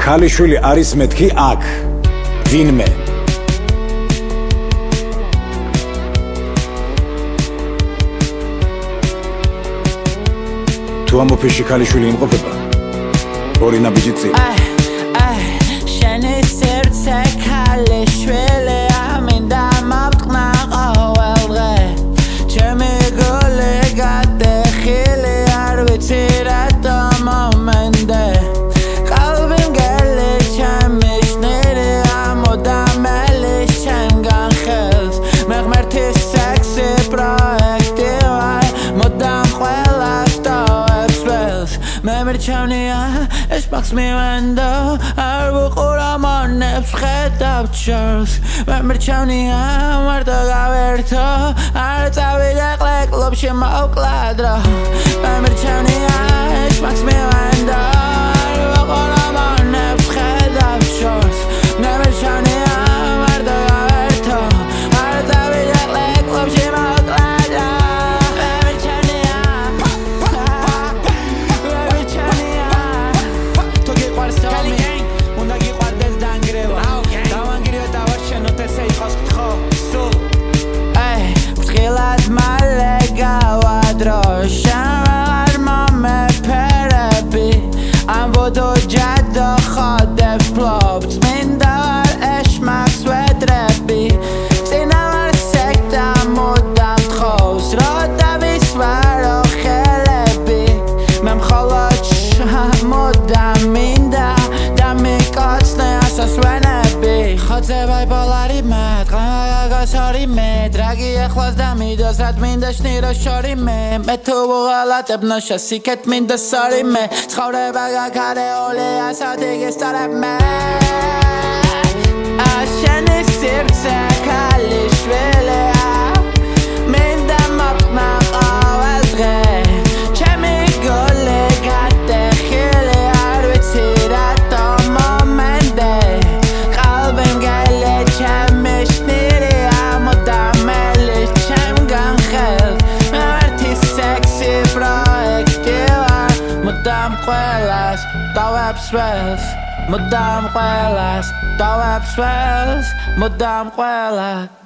ქალიშვილი არის მეთქი აქ ვინმე თუ ამოფიში ქალიშვილი იმყოფება ორი ნაბიჯი წინ შენი სერცე ქალიშვილი ამინდა მოვტყნა ყოველ დღე ჩემი გული გადახილი არ ვიცი რატომ მომენდე qalbi მგელი ჩემი შნირი ამოდამ ელის ჩემგან ხელს მე ღმერთი სექსი პროექტი ვარ მოდამ ყველას ტოვებს ველს მე მირჩევნია ეს მაქვს მივენდო არ ვუყურა მონებს ვხედავ ჩორს მე მირჩევნია მარტო გავერთო არ წავიდე კლუბში მოვკლა დრო მე მირჩევნია ეს მაქვს მივენდო არ ვუყურა მონებს ვხედავ ჩორს მე მირჩევნია მარტო გავერთო არ წავიდე კლუბში მოვკლა დრო do jaddo khode flop minda var eşmax vedrebi sina var sekta modam khos roda visvaro khelebi mem kholoch modam minda damikotsne asasvenebi khodzevay bolari mat qagagashori me dragi akhlas damidos rat minda shniro shori me tu ghalateb nasha siket minda sari me ცხოვრება გაქარე ole asadige stareb me asheni sirtse ქალიშვილი minda mopqna qovel dre chemi gole gadexili ar vitsi ratom momende qalbi mgeli chemi shniri amodam elis chemgan khels me verti sexy projekti var mudam quelas tavabs vels mudam quelas tavabs vels mudam quelas